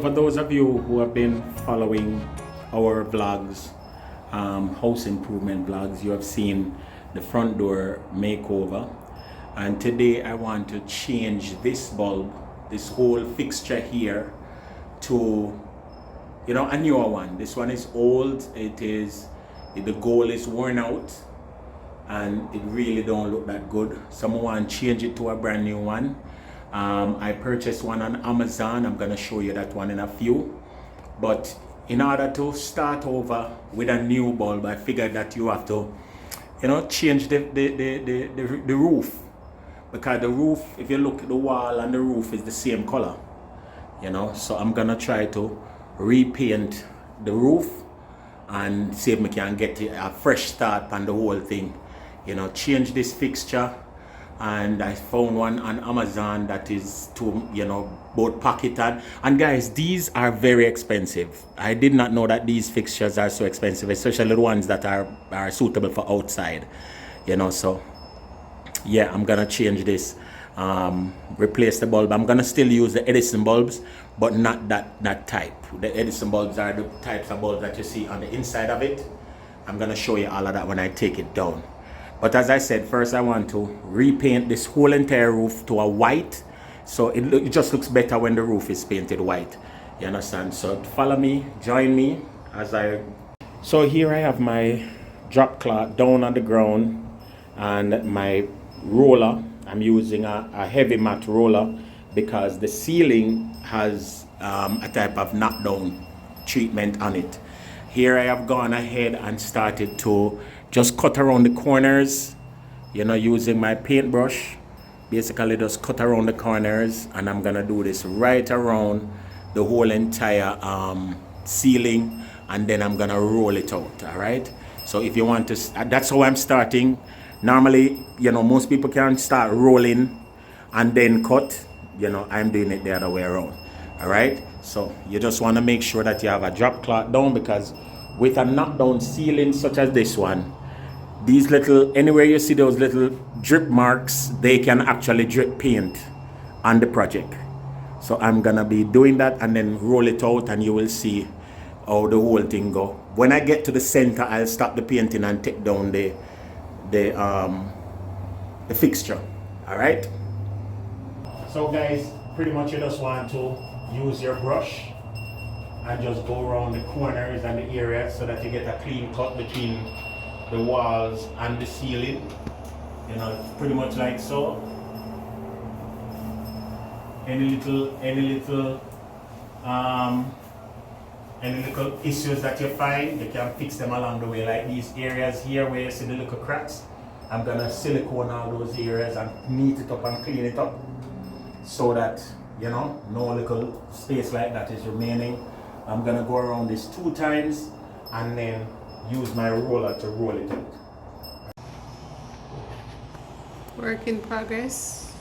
For those of you who have been following our vlogs, house improvement vlogs, you have seen the front door makeover, and today I want to change this bulb, this whole fixture here, to a newer one. This one is old. The gold is worn out and it really don't look that good. Someone want to change it to a brand new one. I purchased one on Amazon. I'm gonna show you that one in a few. But in order to start over with a new bulb, I figured that you have to, change the roof, because the roof, if you look at the wall and the roof is the same color, So I'm gonna try to repaint the roof and see if we can get a fresh start on the whole thing. Change this fixture. And I found one on Amazon that is both pocketed. And guys, these are very expensive. I did not know that these fixtures are so expensive, especially the ones that are suitable for outside. So yeah, I'm gonna change this, replace the bulb. I'm gonna still use the Edison bulbs, but not that type. The Edison bulbs are the types of bulbs that you see on the inside of it. I'm gonna show you all of that when I take it down. But as I said, first I want to repaint this whole entire roof to a white, so it just looks better when the roof is painted white. You understand? So follow me, join me as I... So here I have my drop cloth down on the ground and my roller. I'm using a heavy mat roller because the ceiling has a type of knockdown treatment on it. Here I have gone ahead and started to just cut around the corners, using my paintbrush. Basically just cut around the corners, and I'm gonna do this right around the whole entire ceiling, and then I'm gonna roll it out. All right, so if you want to, that's how I'm starting. Normally, most people can start rolling and then cut. I'm doing it the other way around. All right, so you just want to make sure that you have a drop cloth down, because with a knockdown ceiling such as this one, these little, anywhere you see those little drip marks, they can actually drip paint on the project. So I'm gonna be doing that and then roll it out, and you will see how the whole thing go. When I get to the center, I'll stop the painting and take down the fixture. All right, so guys, pretty much you just want to use your brush and just go around the corners and the areas so that you get a clean cut between the walls and the ceiling, pretty much like so. Any little issues that you find, you can fix them along the way, like these areas here where you see the little cracks. I'm gonna silicone all those areas and neat it up and clean it up so that no little space like that is remaining. I'm gonna go around this 2 times and then use my roller to roll it out. Work in progress.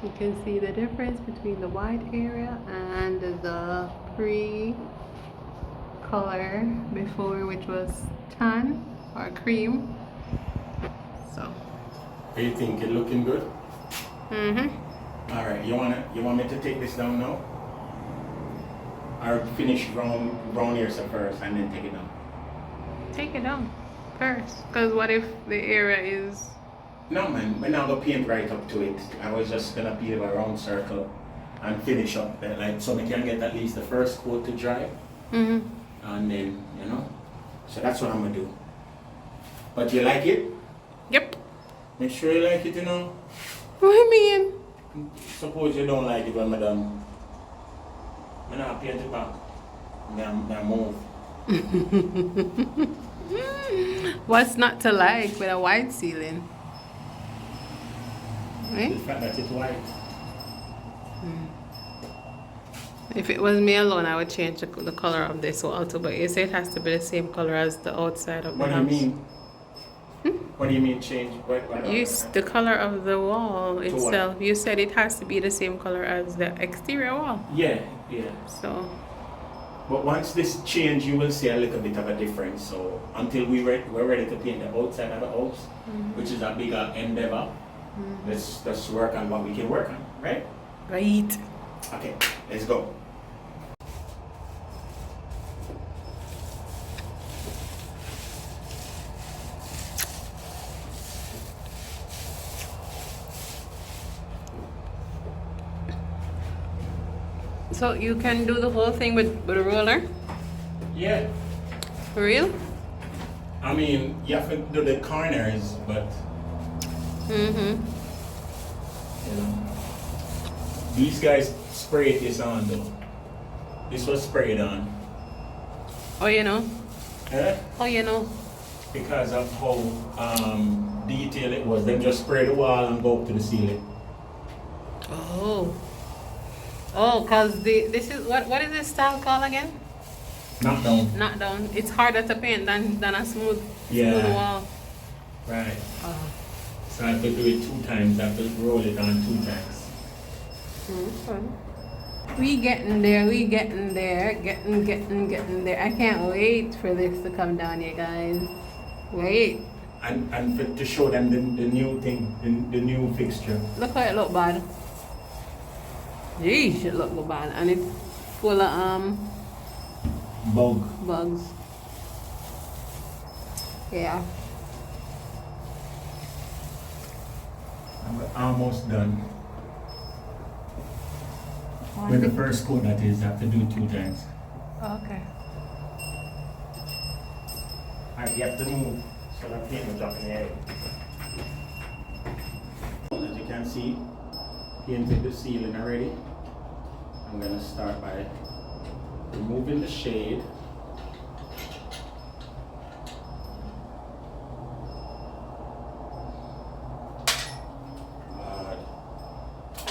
You can see the difference between the white area and the pre-color before, which was tan or cream. So. Do you think it looking good? Mm-hmm. All right. You want me to take this down now? Or finish round here first and then take it down? Take it down first, because what if the area is... No man, we're not gonna paint right up to it. I was just gonna paint a round circle and finish up there, like, so we can get at least the first coat to dry. Mm-hmm. And then, so that's what I'm gonna do. But you like it? Yep. Make sure you like it, What do you mean? Suppose you don't like it when I'm done. I'm not paint it back. I'm move. What's not to like with a white ceiling? The fact that it's white. If it was me alone, I would change the color of this wall too, but you say it has to be the same color as the outside of the house. What do you mean? What do you mean change? The color of the wall itself. You said it has to be the same color as the exterior wall. Yeah. So. But once this change, you will see a little bit of a difference. So until we're ready to paint the outside of the house, which is a bigger endeavor, let's work on what we can work on, right? Right. Okay, let's go. So you can do the whole thing with a roller? Yeah. For real? I mean, you have to do the corners, but Mm-hmm. you know, these guys sprayed this on though. This was sprayed on. Oh, you know? Eh? Oh, you know? Because of how detailed it was. They just spray the wall and go up to the ceiling. Oh. Oh, cause this is what is this style called again? Knock down. Not down. It's harder to paint than a smooth wall. Right. Oh. So I have to do it 2 times. I have to roll it on 2 times. Okay. We getting there. We getting there. Getting there. I can't wait for this to come down, you guys. Wait. And to show them the new thing, the new fixture. Look how it look bad. Jeez, it look bad, and it's full of bugs. Yeah. I'm almost done. With the first coat, that is, I have to do it 2 times. Okay. Alright, you have to move so that paint will drop in the air. As you can see, painted the ceiling already. I'm going to start by removing the shade.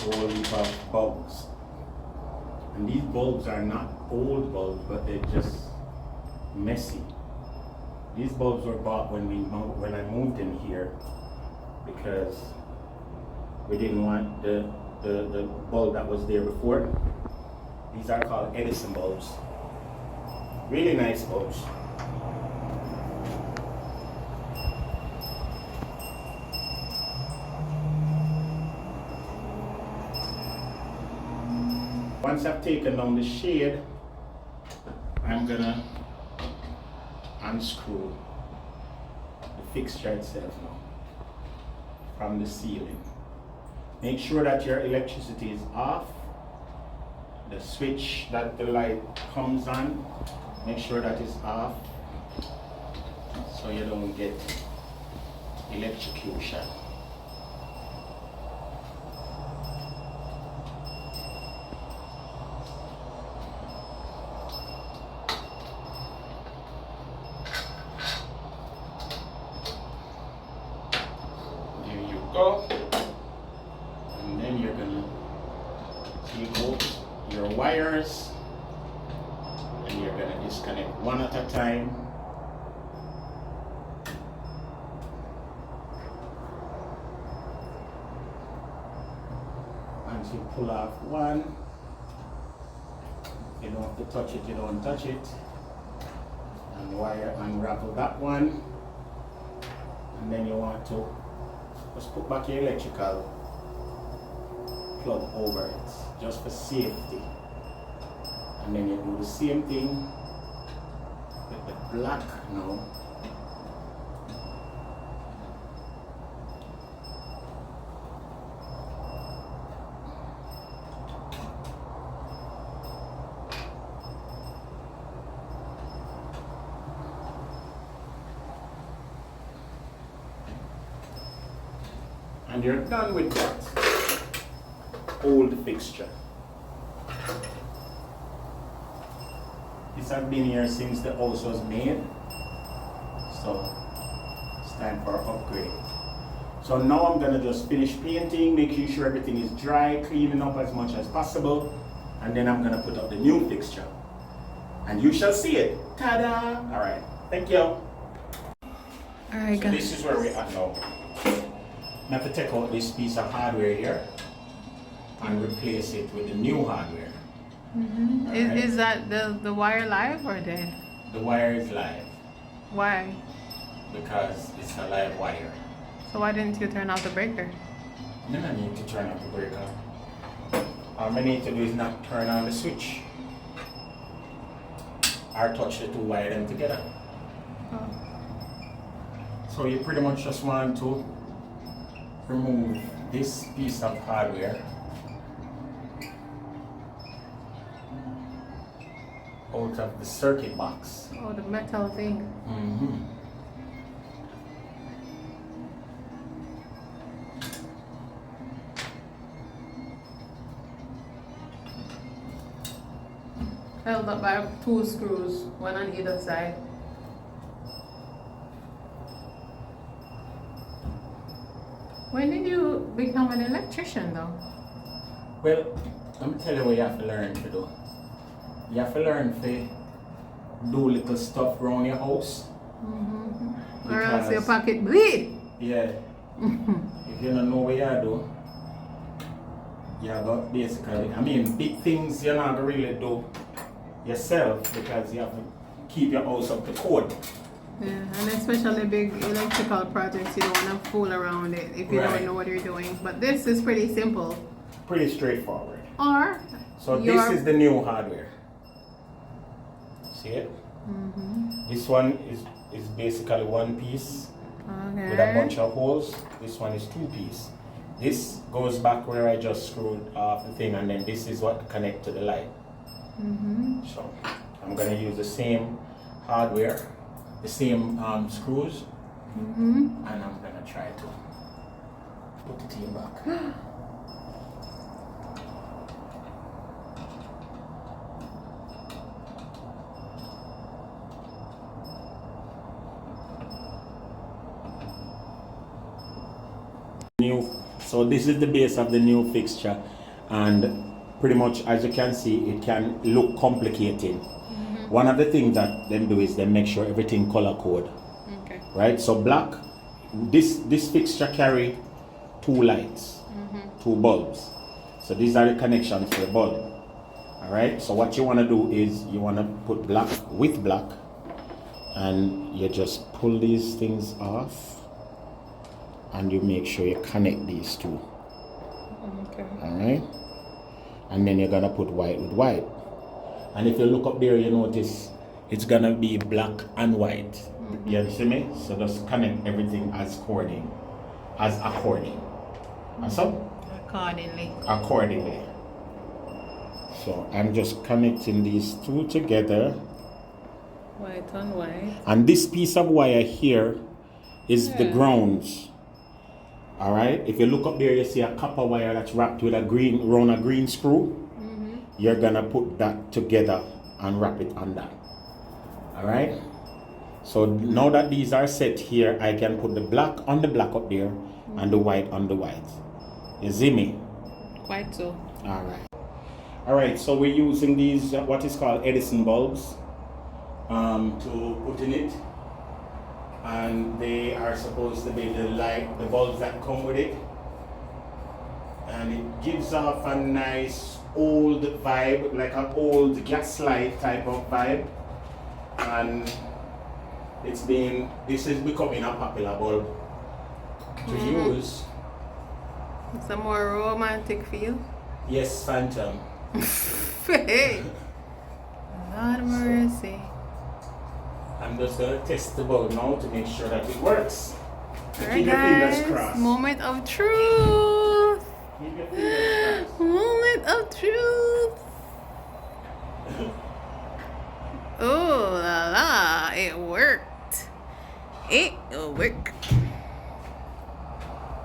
Whole heap of bulbs. And these bulbs are not old bulbs, but they're just messy. These bulbs were bought when I moved in here because we didn't want the bulb that was there before. These are called Edison bulbs. Really nice bulbs. Once I've taken down the shade, I'm gonna unscrew the fixture itself now from the ceiling. Make sure that your electricity is off. The switch that the light comes on, make sure that is off so you don't get electrocution. There you go. And then you're gonna take out your wires and you're gonna disconnect one at a time. Once you pull off one, you don't have to touch it, you don't touch it. And wire unravel that one. And then you want to just put back your electrical plug over it, just for safety. And then you do the same thing with the black now. And you're done with that old fixture. This has been here since the house was made, so it's time for an upgrade. So now I'm gonna just finish painting, making sure everything is dry, cleaning up as much as possible, and then I'm gonna put up the new fixture. And you shall see it. Ta-da! All right, thank you. All right, So guys. this is where we're at now. I have to take out this piece of hardware here and replace it with the new hardware. Mm-hmm. Is that the wire live or dead? The wire is live Why? because it's a live wire. So why didn't you turn off the breaker? Then I need to turn off the breaker. all I need to do is not turn on the switch or touch the two wire them together. So you pretty much just want to remove this piece of hardware out of the circuit box. Oh, the metal thing. Held up by 2 screws, one on either side. When did you become an electrician though? Well, let me tell you what you have to learn to do. You have to learn to do little stuff around your house. Or else your pocket bleed. Yeah. If you don't know what you do, you got basically, I mean, big things you're not gonna really do yourself because you have to keep your house up to code. Yeah, and especially big electrical projects, you don't want to fool around it if you don't know what you're doing. But this is pretty simple. Pretty straightforward. Or so this is the new hardware. See it? This one is basically one piece with a bunch of holes. This one is 2 piece. This goes back where I just screwed off the thing, and then this is what connects to the light. So I'm gonna use the same hardware, the same screws, and I'm gonna try to put the thing back. So this is the base of the new fixture, and pretty much as you can see, it can look complicated. One of the things that them do is they make sure everything color code. Okay. Right? So black, this fixture carry 2 lights, 2 bulbs. So these are the connections for the bulb. Alright? So what you want to do is you want to put black with black, and you just pull these things off, and you make sure you connect these 2. Okay. Alright? And then you're gonna put white with white. And if you look up there, you notice it's gonna be black and white. You see me? So just connect everything as according. And so? Accordingly. So I'm just connecting these 2 together. White on white. And this piece of wire here is the grounds. Alright, if you look up there, you see a copper wire that's wrapped with a green screw. You're gonna put that together and wrap it on that. Alright, so now that these are set here, I can put the black on the black up there and the white on the white. You see me? Quite so. Alright, so we're using these what is called Edison bulbs to put in it. And they are supposed to be the bulbs that come with it, and it gives off a nice old vibe, like an old gaslight type of vibe, and this is becoming a popular bulb to use. It's a more romantic feel. Yes, Phantom. Hey, Lord mercy. I'm just gonna test the bulb now to make sure that it works. Alright, keep your fingers guys, crossed. moment of truth. Keep your fingers crossed. Moment of truth. Oh la la, it worked. It will work.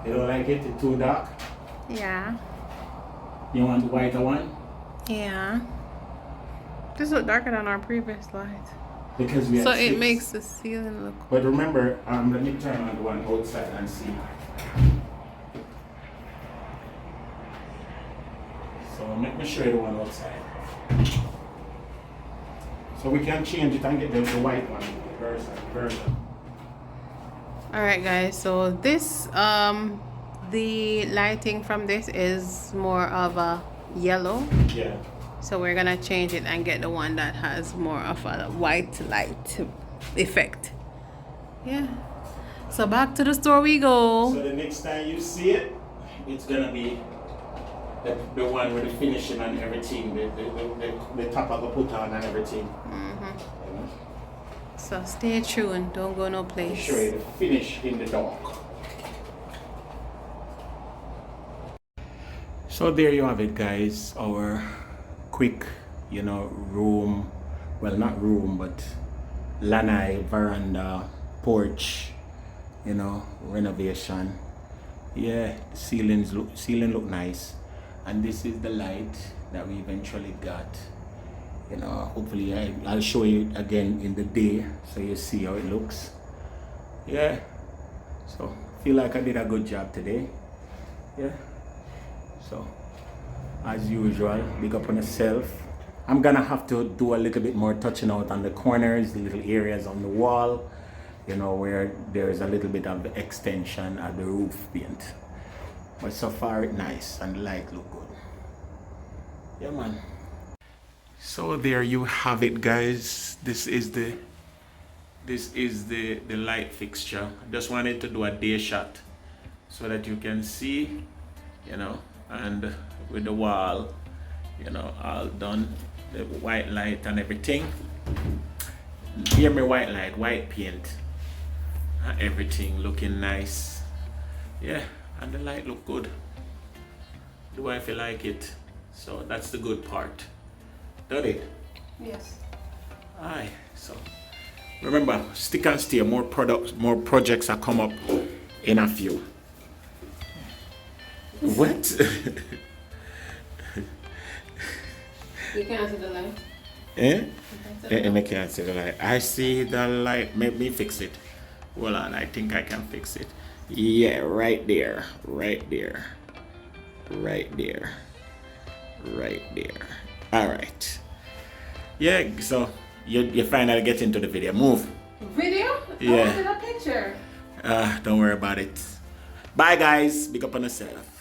You don't like it? It's too dark? Yeah. You want the whiter one? Yeah. This look darker than our previous light. Because we have So 6. it makes the ceiling look. But remember, let me turn on the one outside and see. So let me show you the one outside. So we can change it and get the white one, the version. Alright guys, so this the lighting from this is more of a yellow. Yeah. So we're gonna change it and get the one that has more of a white light effect. Yeah. So back to the store we go. So the next time you see it, it's gonna be the one with the finishing and everything, the top I go put on and everything. You know? So stay tuned, don't go no place. Show you the finish in the dark. So there you have it, guys. Our quick, you know, room, well, not room, but lanai, veranda, porch, you know, renovation. Yeah, the ceiling look nice, and this is the light that we eventually got. You know, hopefully I'll show you again in the day so you see how it looks. Yeah, so feel like I did a good job today. Yeah, so as usual, big up on yourself. I'm gonna have to do a little bit more touching out on the corners, the little areas on the wall, you know, where there's a little bit of the extension of the roof paint. But so far it's nice and the light look good. Yeah, man. So there you have it, guys. This is the light fixture. I just wanted to do a day shot so that you can see, you know, and with the wall, you know, all done, the white light and everything. Hear me, white light, white paint, everything looking nice. Yeah, and the light look good. Do I feel like it? So that's the good part. Done it? Yes. Aye, so remember, stick and stay, more projects are come up in a few. What? You can't see the light. Eh? I can't see the light. I see the light. Make me fix it. Hold on, I think I can fix it. Yeah, right there. Right there. Right there. Right there. Alright. Yeah, so you finally get into the video. Move. Video? Yeah. I wanted a picture. Don't worry about it. Bye guys. Big up on yourself.